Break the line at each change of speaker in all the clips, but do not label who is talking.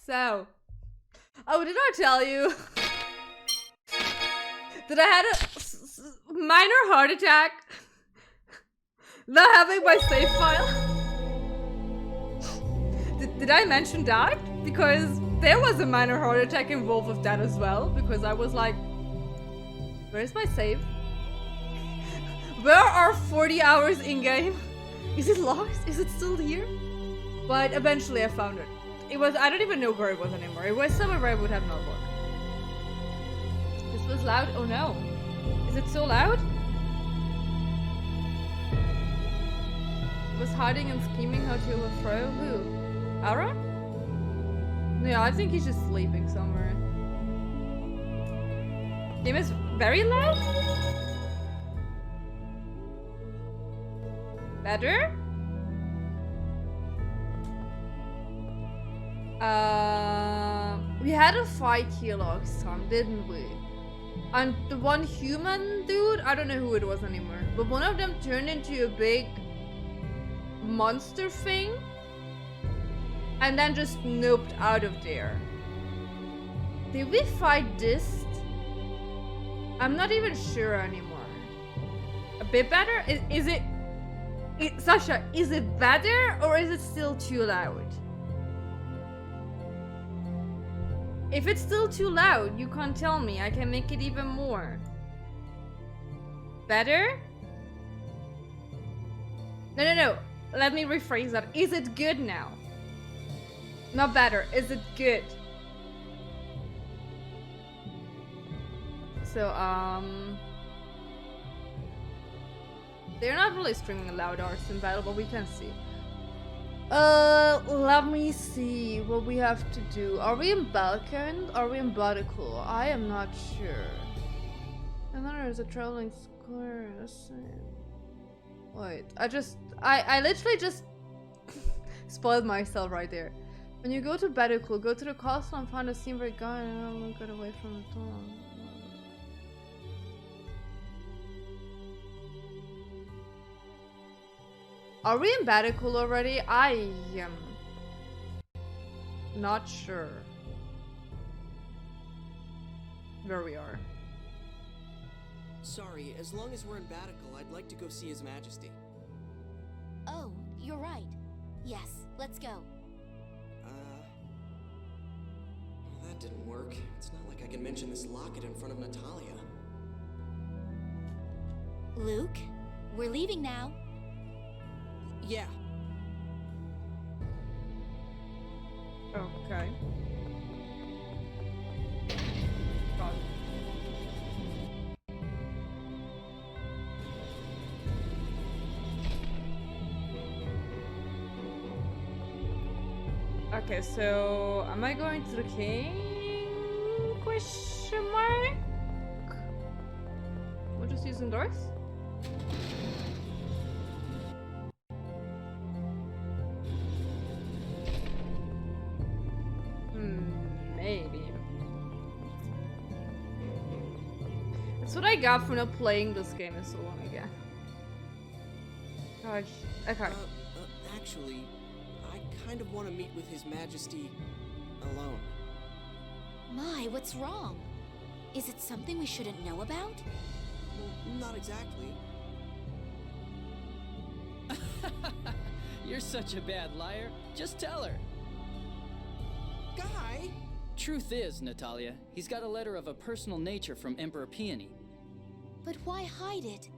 So, oh, did I tell you that I had a minor heart attack? Not having my save file. Did I mention that? Because there was a minor heart attack involved with that as well. Because I was like, where's my save? Where are 40 hours in game? Is it lost? Is it still here? But eventually I found it. It was, I don't even know where it was anymore. It was somewhere where I would have not looked. This was loud. Oh no. Is it so loud? It was hiding and screaming how to overthrow who? Ara? Yeah, I think he's just sleeping somewhere. Game is very loud? Better? We had a fight here last time, didn't we? And the one human dude, I don't know who it was anymore, but one of them turned into a big monster thing and then just noped out of there. Did we fight this? I'm not even sure anymore. A bit better? Is it Sasha, is it better or is it still too loud? If it's still too loud, you can't tell me. I can make it even more. Better? No. Let me rephrase that. Is it good now? Not better. Is it good? So, they're not really screaming loud arts in battle, but we can see. Let me see what we have to do. Are we in Balkan? Are we in Bodical? I am not sure. And then there's a traveling square. Wait, I literally just spoiled myself right there. When you go to Bedical, go to the castle and find a scene where guy and get away from the dawn. Are we in Bedical already? I am not sure where we are.
Sorry, as long as we're in Badical, I'd like to go see His Majesty.
Oh, you're right. Yes, let's go.
That didn't work. It's not like I can mention this locket in front of Natalia.
Luke, we're leaving now.
Yeah.
Okay. God. Okay, so am I going to the king? Question mark? We're just using doors? Maybe. That's what I got for not playing this game so long again. Gosh. Okay.
Actually, I kind of want to meet with His Majesty alone.
My, what's wrong? Is it something we shouldn't know about?
Well, not exactly.
You're such a bad liar. Just tell her.
Guy!
Truth is, Natalia, he's got a letter of a personal nature from Emperor Peony.
But why hide it?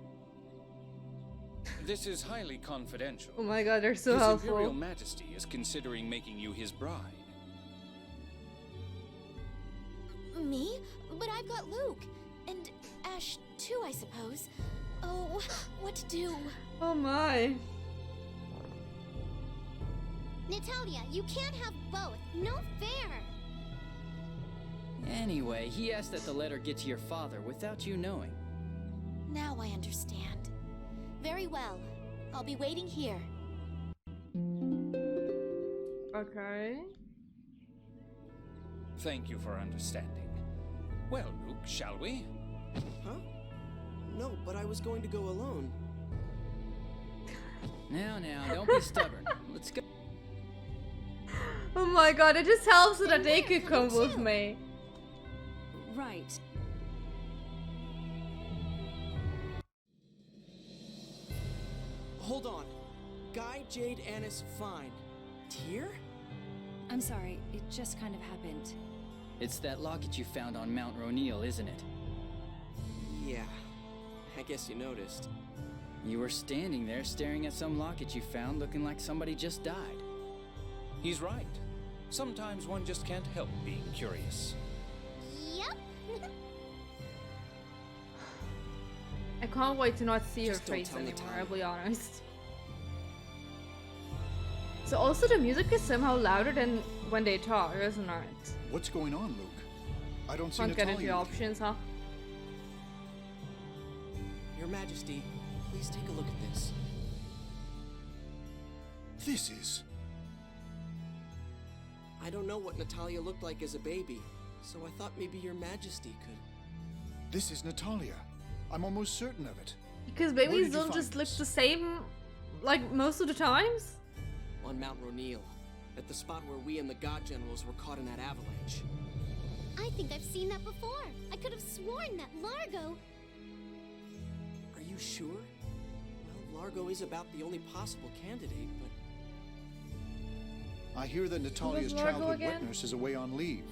This is highly confidential.
Oh my god, they're so
His
helpful.
Imperial Majesty is considering making you his bride.
Me? But I've got Luke. And Ash too, I suppose. Oh, what to do?
Oh my.
Natalia, you can't have both. No fair.
Anyway, he asked that the letter get to your father without you knowing.
Now I understand. Very well. I'll be waiting here.
Okay.
Thank you for understanding. Well, Luke, shall we?
Huh? No, but I was going to go alone.
Now, don't be stubborn. Let's go.
Oh my god, it just helps so that
And
they
we're
could come
coming
with
too.
me.
Right.
Hold on. Guy, Jade, Annis, fine. Tyr?
I'm sorry, it just kind of happened.
It's that locket you found on Mount Ronil, isn't it?
Yeah. I guess you noticed.
You were standing there staring at some locket you found looking like somebody just died.
He's right. Sometimes one just can't help being curious.
Yep.
I can't wait to not see her
Just don't
face
tell
anymore,
Natalia.
I'll be honest. So also the music is somehow louder than when they talk, isn't it?
What's going on, Luke? I don't see
Can't get into
Natalia.
options, huh?
Your Majesty, please take a look at this.
This is...
I don't know what Natalia looked like as a baby, so I thought maybe Your Majesty could.
This is Natalia. I'm almost certain of it.
Because
Where
babies
did you
don't
find
just look
this?
the same, like, most of the times.
On Mount Ronil, at the spot where we and the God Generals were caught in that avalanche.
I think I've seen that before. I could have sworn that Largo.
Are you sure? Well, Largo is about the only possible candidate, but
I hear that Natalia's
Largo
childhood
again?
witness is away on leave.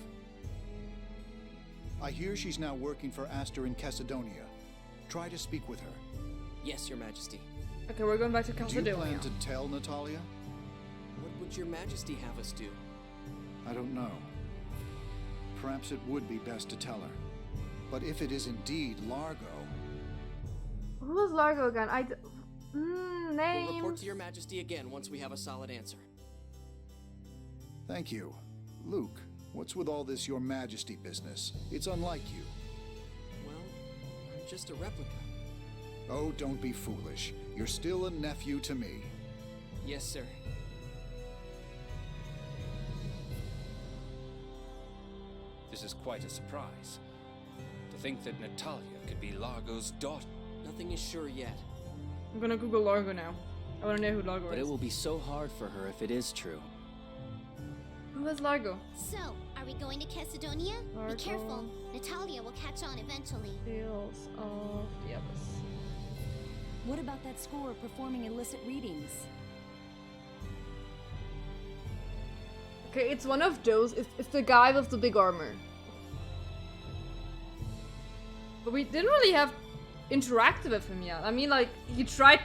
I hear she's now working for Aster in Cacedonia. Try to speak with her.
yes, Your Majesty.
Okay, we're going back to
Do you
Caelynx.
plan to tell Natalia?
What would Your Majesty have us do?
I don't know. Perhaps it would be best to tell her. But if it is indeed Largo,
Who was Largo again?
We'll
Name.
report to Your Majesty again once we have a solid answer.
thank you. Luke, what's with all this Your Majesty business? It's unlike you.
Well, I'm just a replica.
Oh, don't be foolish. You're still a nephew to me.
Yes, sir.
This is quite a surprise. To think that Natalia could be Largo's daughter.
Nothing is sure yet.
I'm gonna Google Largo now. I wanna know who Largo
But
is.
it will be so hard for her if it is true.
Who is Largo?
So, are we going to Cacedonia?
Largo.
Be careful. Natalia will catch on eventually.
Fields of the Abyss.
What about that score performing illicit readings?
Okay, it's one of those. It's the guy with the big armor. But we didn't really have interacted with him yet. I mean, like, he tried.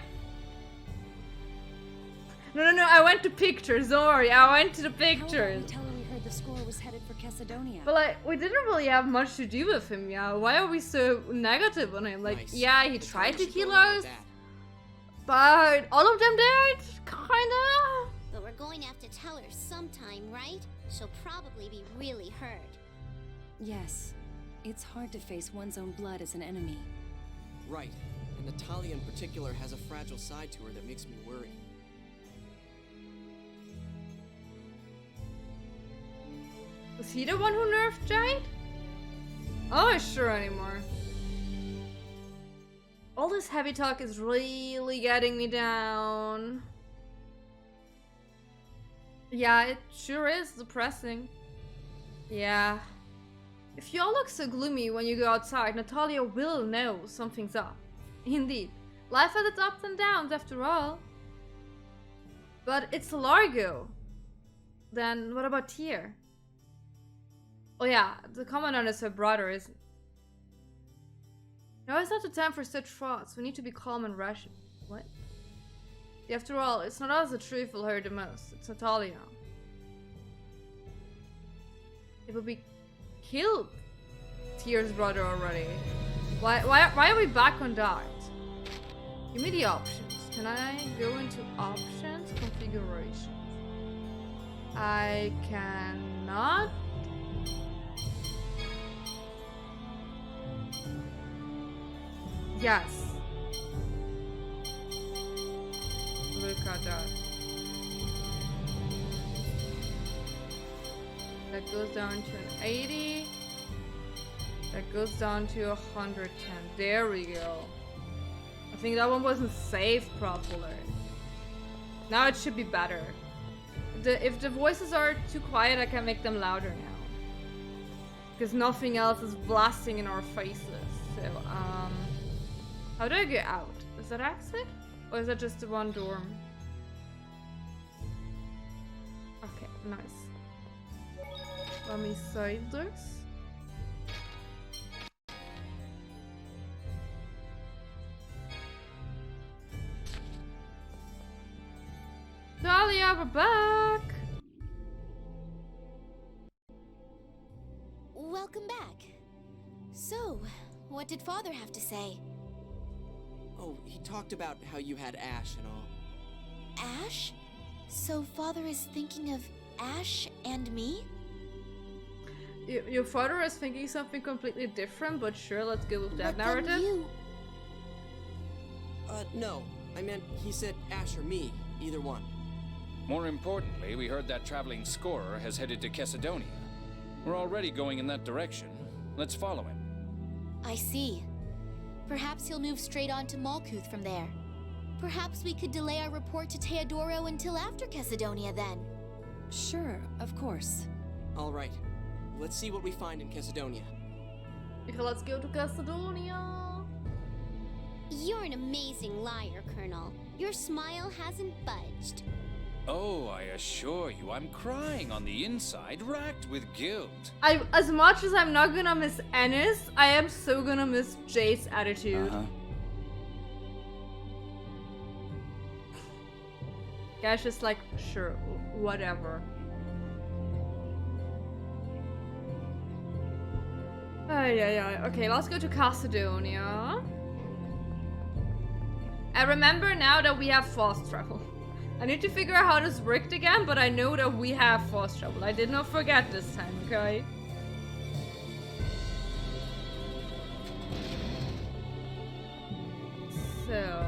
No, I went to pictures. Don't worry, I went to the
How
pictures.
about we tell her we heard the score was headed for Cacedonia?
But like, we didn't really have much to do with him, yeah. Why are we so negative on him? Like,
Nice.
yeah, he
Natalia
tried to
should go
kill
along with
us,
that.
but all of them died, kinda.
But we're going to have to tell her sometime, right? She'll probably be really hurt.
Yes. It's hard to face one's own blood as an enemy.
Right. And Natalia in particular has a fragile side to her that makes me worry.
Was he the one who nerfed Jade? I'm not sure anymore. All this heavy talk is really getting me down. Yeah, it sure is depressing. Yeah. If you all look so gloomy when you go outside, Natalia will know something's up. Indeed. Life has its ups and downs after all. But it's Largo. Then what about Tyr? Oh yeah, the Commandant is her brother, isn't it? Now is not the time for such thoughts. We need to be calm and rational. What? After all, it's not us the truth will hurt the most. It's Natalia. It will be killed. Tyr's brother already. Why are we back on that? Give me the options. Can I go into options? Configurations. I cannot. Yes. Look at that. That goes down to an 80. That goes down to 110. There we go. I think that one wasn't saved properly. Now it should be better. if the voices are too quiet, I can make them louder now. Because nothing else is blasting in our faces. So, how do I get out? Is that exit? Or is that just the one dorm? Okay, nice. Let me save this. Dahlia, we're back!
Welcome back. So, what did Father have to say?
Oh, he talked about how you had Ash and all.
Ash? So Father is thinking of Ash and me?
Your father is thinking something completely different, but sure, let's go with that
But then
narrative.
you...
No. I meant he said Ash or me. Either one.
More importantly, we heard that traveling scorer has headed to Caelynx. We're already going in that direction. Let's follow him.
I see. Perhaps he'll move straight on to Malkuth from there. Perhaps we could delay our report to Teodoro until after Caelynx then.
Sure, of course.
Alright. Let's see what we find in Caelynx.
Okay, let's go to Caelynx.
You're an amazing liar, Colonel. Your smile hasn't budged.
Oh, I assure you, I'm crying on the inside, racked with guilt.
As much as I'm not gonna miss Ennis, I am so gonna miss Jade's attitude. Guy's just like, sure, whatever. Yeah. Okay, let's go to Caelynx. I remember now that we have fast travel. I need to figure out how this worked again, but I know that we have fast travel. I did not forget this time, okay? So,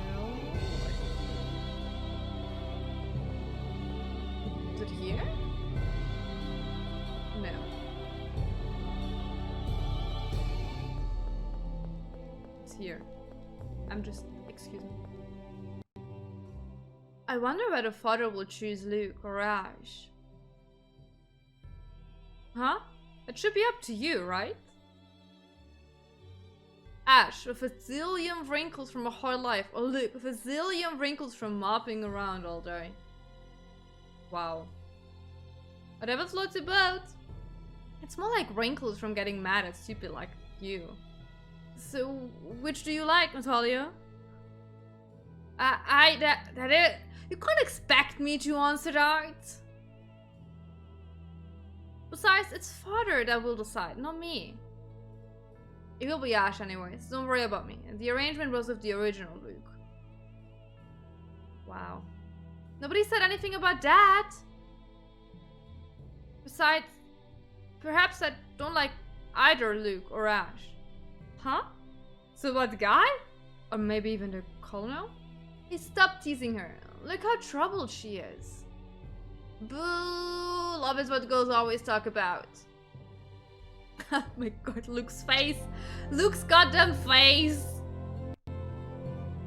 no. Is it here? No. It's here. I'm just, excuse me. I wonder whether Father will choose Luke or Ash. Huh? It should be up to you, right? Ash, with a zillion wrinkles from a hard life, or Luke, with a zillion wrinkles from mopping around all day. Wow. Whatever floats your boat. It's more like wrinkles from getting mad at stupid like you. So, which do you like, Natalia? You can't expect me to answer that. Besides, it's Father that will decide, not me. It will be Ash anyways, don't worry about me. The arrangement was with the original Luke. Wow. Nobody said anything about that. Besides, perhaps I don't like either Luke or Ash. Huh? So what, the guy? Or maybe even the colonel? Hey, stop teasing her. Look how troubled she is. Boo! Love is what girls always talk about. Oh my god, Luke's face. Luke's goddamn face.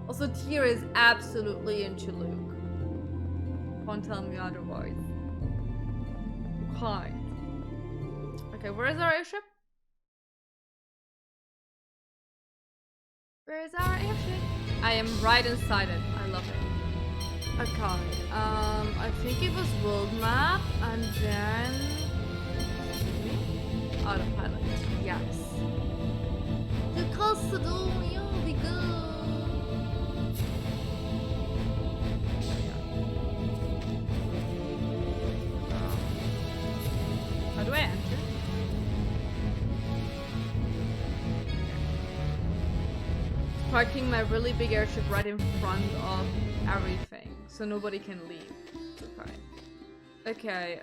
Also, Tyr is absolutely into Luke. Can't tell me otherwise. You can't. Okay, where is our airship? Where is our airship? I am right inside it. I love it. Okay. I think it was world map and then autopilot. Yes. To Caelynx we go. How do I enter? Parking my really big airship right in front of everything, so nobody can leave. Okay. Okay,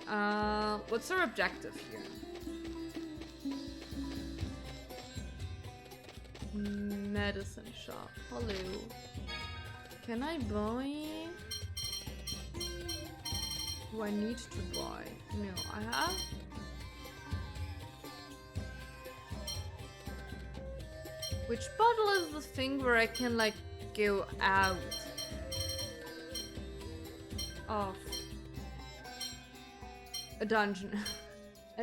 what's our objective here? Medicine shop. Hello. Can I buy? Do I need to buy? No, I have. Which bottle is the thing where I can like go out of a dungeon.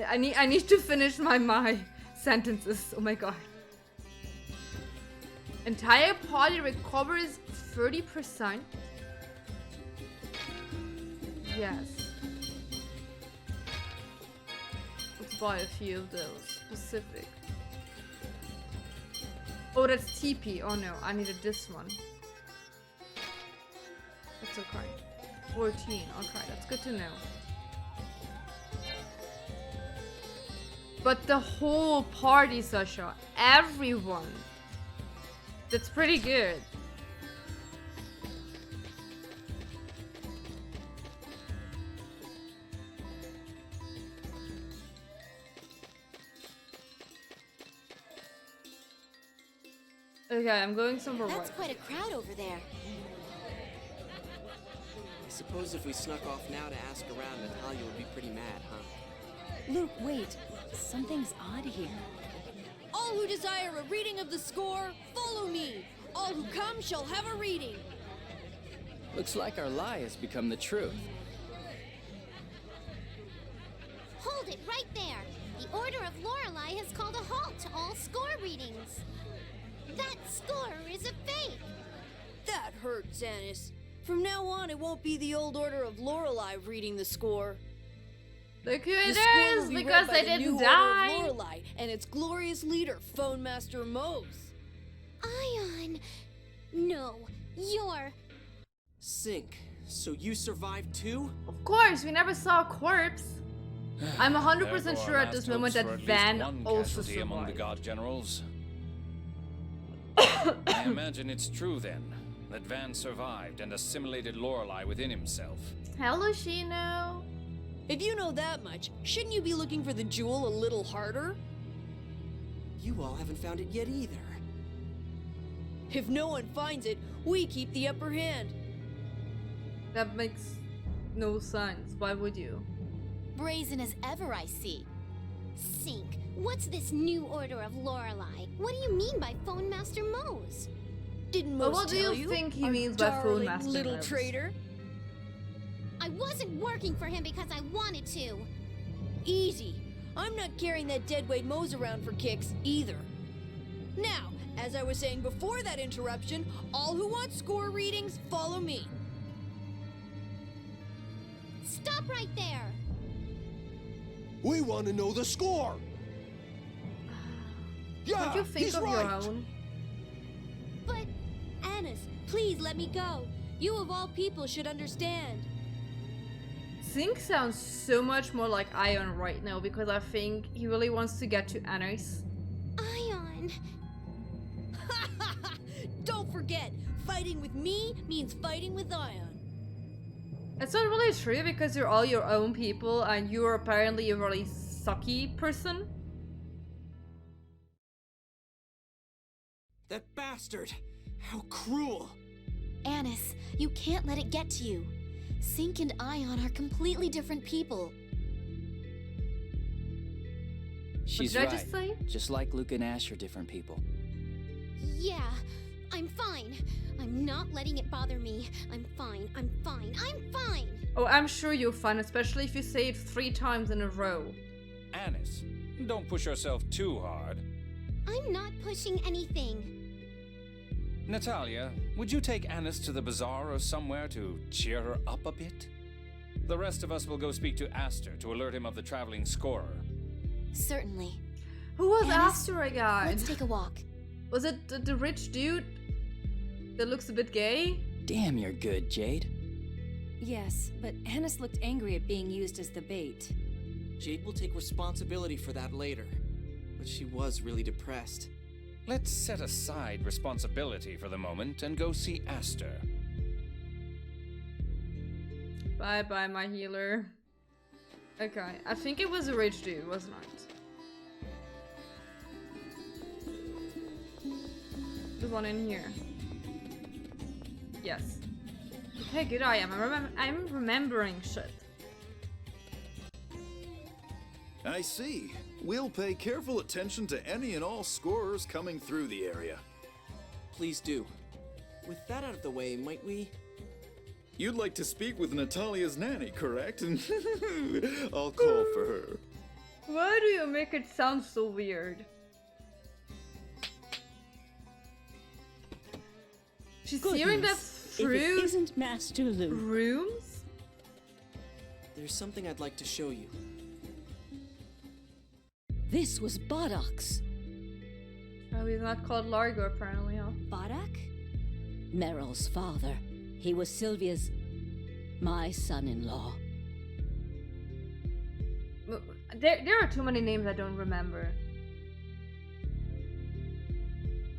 I need to finish my sentences. Oh my god. Entire party recovers 30%. Yes. Let's buy a few of those. Specific. Oh, that's TP. Oh no, I needed this one. That's okay. 14. Okay, that's good to know. But the whole party, Sasha. Everyone. That's pretty good. Okay, I'm going somewhere
That's
right.
quite a crowd over there.
I suppose if we snuck off now to ask around, Natalia would be pretty mad, huh?
Luke, wait. Something's odd here.
All who desire a reading of the score, follow me. All who come shall have a reading.
Looks like our lie has become the truth.
Hold it right there. The Order of Lorelei has called a halt to all score readings. That score is a fake.
That hurts, Anis. From now on, it won't be the old Order of Lorelei reading the score.
Look who
The
it
score will
is,
be read
because
by
I
the
didn't
new
die.
Order of Lorelei and its glorious leader, Phone Master Mose.
Ion. No, you're...
Sync, so you survived too?
Of course, we never saw a corpse. I'm 100%
Therefore,
sure
our
at this
last
moment
hopes
that
for at least
Van
one
also
casualty among the
survived.
god generals. I imagine it's true then that Van survived and assimilated Lorelei within himself.
How does she know?
If you know that much, shouldn't you be looking for the jewel a little harder?
You all haven't found it yet either.
If no one finds it, we keep the upper hand.
That makes no sense. Why would you?
Brazen as ever, I see.
Sync. What's this new Order of Lorelei? What do you mean by Phone Master Mose?
Didn't
But
Mose
what do
tell
you
you?
think he
Our
means by Phone
darling
Master
little
Mose?
traitor?
I wasn't working for him because I wanted to.
Easy. I'm not carrying that deadweight Mose around for kicks either. Now, as I was saying before that interruption, all who want score readings, follow me.
Stop right there.
We want to know the score. Yeah,
Don't you think
he's
of
right.
your own?
But, Anis, please let me go. You of all people should understand.
Sync sounds so much more like Ion right now because I think he really wants to get to Anis.
Ion.
Don't forget, fighting with me means fighting with Ion.
It's not really true because you're all your own people and you're apparently a really sucky person.
That bastard! How cruel!
Anis, you can't let it get to you. Sync and Ion are completely different people.
She's
did I
right.
just say?
Just like Luke and Ash are different people.
Yeah, I'm fine. I'm not letting it bother me. I'm fine. I'm fine. I'm fine.
Oh, I'm sure you're fine, especially if you say it 3 times in a row.
Anis, don't push yourself too hard.
I'm not pushing anything.
Natalia, would you take Anis to the bazaar or somewhere to cheer her up a bit? The rest of us will go speak to Aster to alert him of the traveling scorer.
Certainly.
Who was
Anis,
Aster again?
Let's take a walk.
Was it the rich dude that looks a bit gay?
Damn, you're good, Jade.
Yes, but Anis looked angry at being used as the bait.
Jade will take responsibility for that later. But she was really depressed.
Let's set aside responsibility for the moment and go see Aster.
Bye bye, my healer. Okay, I think it was a rich dude, wasn't it? The one in here. Yes. Okay, good I am. I'm remembering shit.
I see. We'll pay careful attention to any and all scorers coming through the area.
Please do. with that out of the way, might we?
You'd like to speak with Natalia's nanny, correct? I'll call for her.
Why do you make it sound so weird? She's hearing that through
if it isn't Master Luke.
rooms?
There's something I'd like to show you.
This was Boddock's.
Oh, he's not called Largo apparently, huh?
Boddock? Meryl's father. He was Sylvia's... my son-in-law.
There are too many names I don't remember.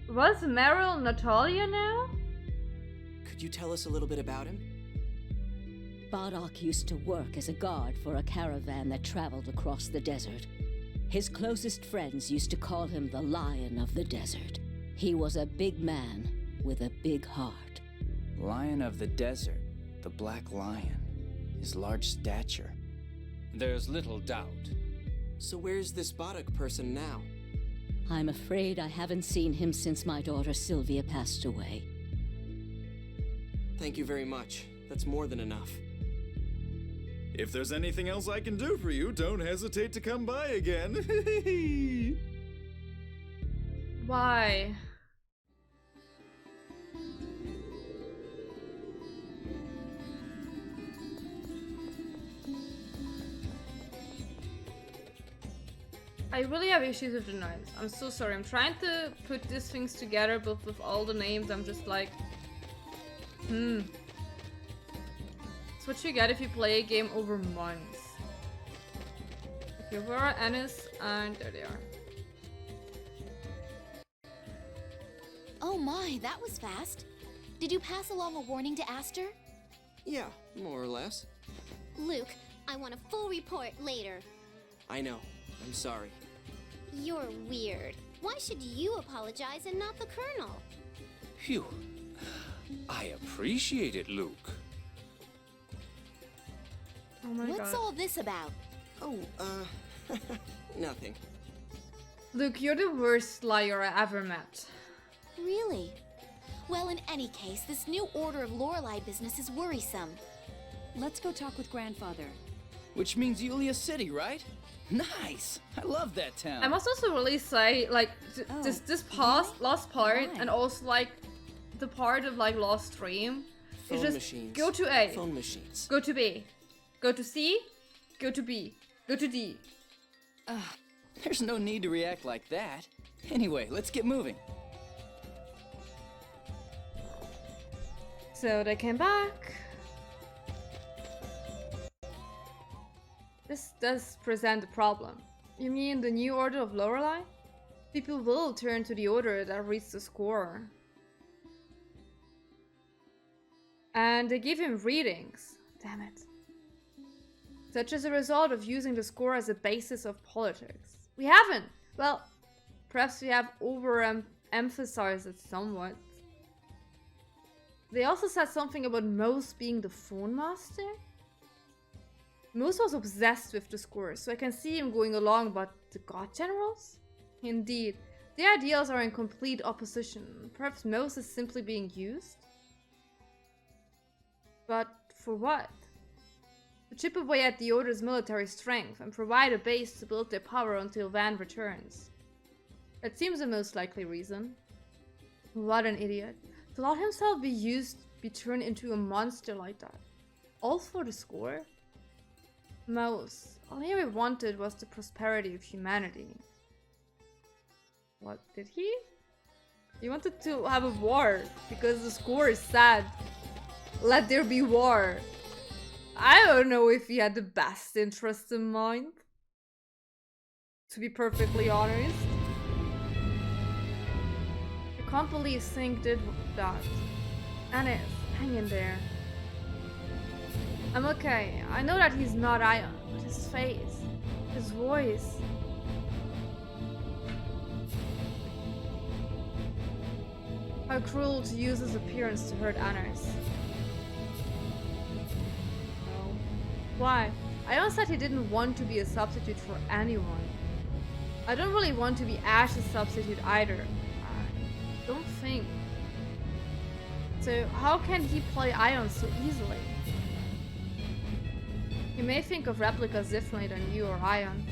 Was Meryl Natalia now?
Could you tell us a little bit about him?
Boddock used to work as a guard for a caravan that traveled across the desert. His closest friends used to call him the Lion of the Desert. He was a big man with a big heart.
Lion of the Desert, the Black Lion, his large stature.
There's little doubt.
So where's this Boddock person now?
I'm afraid I haven't seen him since my daughter Sylvia passed away.
Thank you very much. That's more than enough.
If there's anything else I can do for you, don't hesitate to come by again.
Why? I really have issues with the names. I'm so sorry. I'm trying to put these things together, but with all the names, I'm just like... It's what you get if you play a game over months. Okay, where are Ennis? And there they are.
Oh my, that was fast. Did you pass along a warning to Aster?
Yeah, more or less.
Luke, I want a full report later.
I know. I'm sorry.
You're weird. Why should you apologize and not the Colonel?
Phew. I appreciate it, Luke.
Oh my
What's
god.
all this about?
Oh, nothing.
Luke, you're the worst liar I ever met.
Really? Well, in any case, this new Order of Lorelei business is worrisome.
Let's go talk with Grandfather.
Which means Yulia City, right? Nice! I love that town.
I must also really say, like, this last part,
Why?
and also, like, the part of, like, Lost Stream, is
Phone
just
machines.
go to A,
Phone machines.
go to B, go to C, go to B, go to D.
There's no need to react like that. Anyway, let's get moving.
So they came back. This does present a problem. You mean the new Order of Lorelei? People will turn to the order that reads the score. And they give him readings. Damn it. Such as a result of using the score as a basis of politics. We haven't! Well, perhaps we have overemphasized it somewhat. They also said something about Mose being the phone master? Mose was obsessed with the score, so I can see him going along, but the God Generals? Indeed, the ideals are in complete opposition. Perhaps Mose is simply being used? But for what? To chip away at the Order's military strength and provide a base to build their power until Van returns. That seems the most likely reason. What an idiot. To let himself be turned into a monster like that. All for the score? Mose, all he ever wanted was the prosperity of humanity. What did he? He wanted to have a war because the score is sad. Let there be war. I don't know if he had the best interest in mind. To be perfectly honest. I can't believe Sync did that. Ennis, hang in there. I'm okay. I know that he's not Ion, but his face, his voice. How cruel to use his appearance to hurt Ennis. No. Why? Ion said he didn't want to be a substitute for anyone. I don't really want to be Ash's substitute either. I don't think. So how can he play Ion so easily? He may think of replicas differently than you or Ion.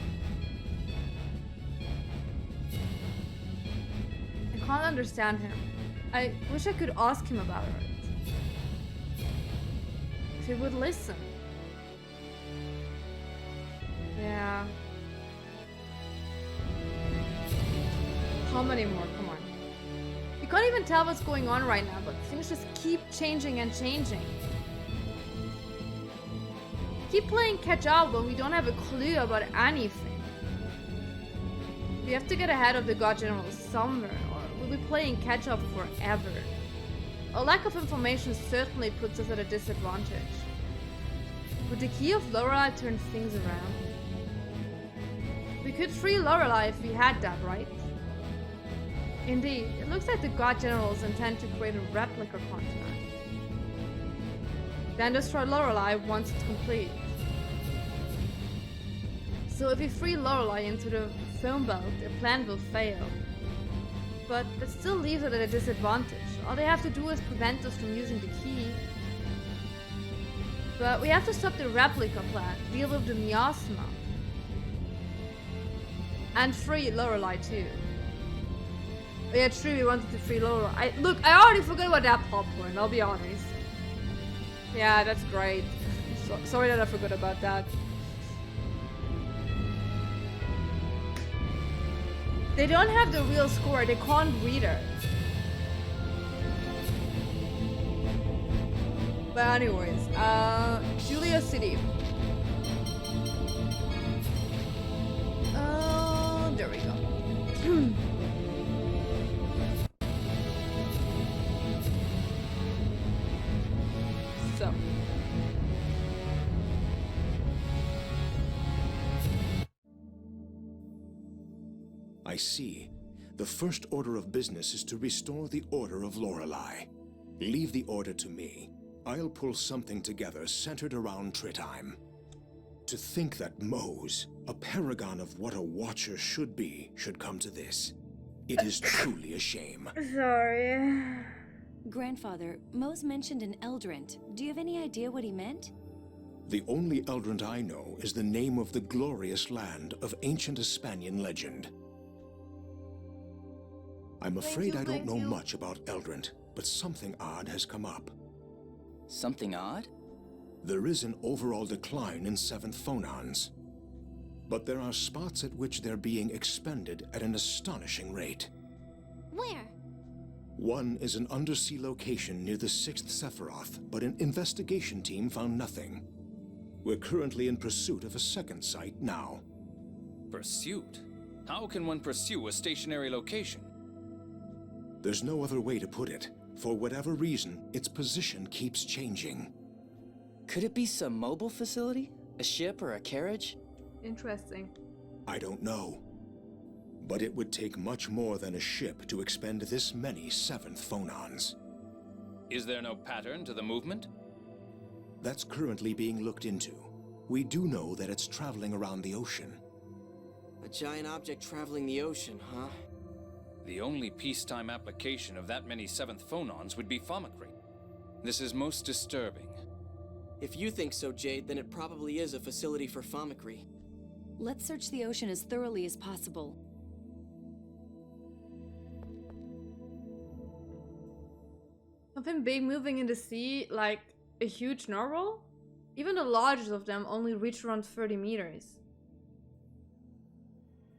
I can't understand him. I wish I could ask him about it. If he would listen. Yeah. How many more? Come on. You can't even tell what's going on right now, but things just keep changing and changing. Keep playing catch up when we don't have a clue about anything. We have to get ahead of the God General somewhere, or we'll be playing catch up forever. A lack of information certainly puts us at a disadvantage. Would the key of Lorelei turn things around? We could free Lorelei if we had that, right? Indeed, it looks like the God Generals intend to create a replica continent. Then destroy Lorelei once it's complete. So if we free Lorelei into the foam belt, their plan will fail. But it still leaves it at a disadvantage. All they have to do is prevent us from using the key. But we have to stop the replica plan, deal with the miasma. And free Lorelei too. Oh yeah, true, we wanted to free Lorelei. Look, I already forgot about that plot point, I'll be honest. Yeah, that's great. Sorry that I forgot about that. They don't have the real score, they can't read it. But anyways, Julia City. There we go. So.
I see. The first order of business is to restore the Order of Lorelei. Leave the order to me. I'll pull something together centered around Tritheim. To think that Mose, a paragon of what a Watcher should be, should come to this. It is truly a shame.
Sorry.
Grandfather, Mose mentioned an Eldrant. Do you have any idea what he meant?
The only Eldrant I know is the name of the glorious land of ancient Hispanian legend. I'm afraid I don't know much about Eldrant, but something odd has come up.
Something odd?
There is an overall decline in 7th phonons. But there are spots at which they're being expended at an astonishing rate.
Where?
One is an undersea location near the 6th Sephiroth, but an investigation team found nothing. We're currently in pursuit of a second site now.
Pursuit? How can one pursue a stationary location?
There's no other way to put it. For whatever reason, its position keeps changing.
Could it be some mobile facility? A ship or a carriage?
Interesting.
I don't know. But it would take much more than a ship to expend this many 7th phonons.
Is there no pattern to the movement?
That's currently being looked into. We do know that it's traveling around the ocean.
A giant object traveling the ocean, huh?
The only peacetime application of that many 7th phonons would be Famicry. This is most disturbing.
If you think so, Jade, then it probably is a facility for Famicry.
Let's search the ocean as thoroughly as possible.
Something big moving in the sea, like a huge narwhal? Even the largest of them only reach around 30 meters.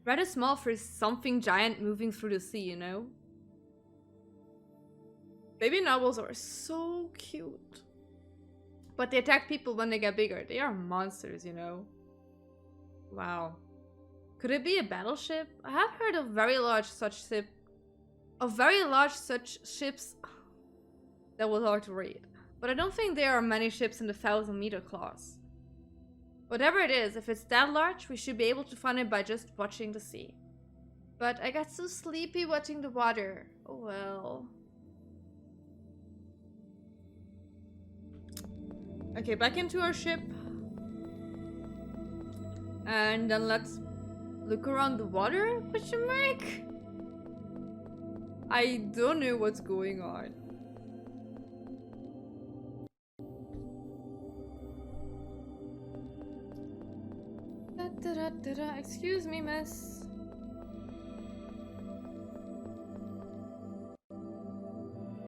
Rather small for something giant moving through the sea, you know? Baby narwhals are so cute. But they attack people when they get bigger. They are monsters, you know? Wow. Could it be a battleship? I have heard of very large such ships. That was hard to read. But I don't think there are many ships in the 1,000-meter class. Whatever it is, if it's that large, we should be able to find it by just watching the sea. But I got so sleepy watching the water. Oh well. Okay, back into our ship. And then let's look around the water, question mark? I don't know what's going on. Excuse me, miss.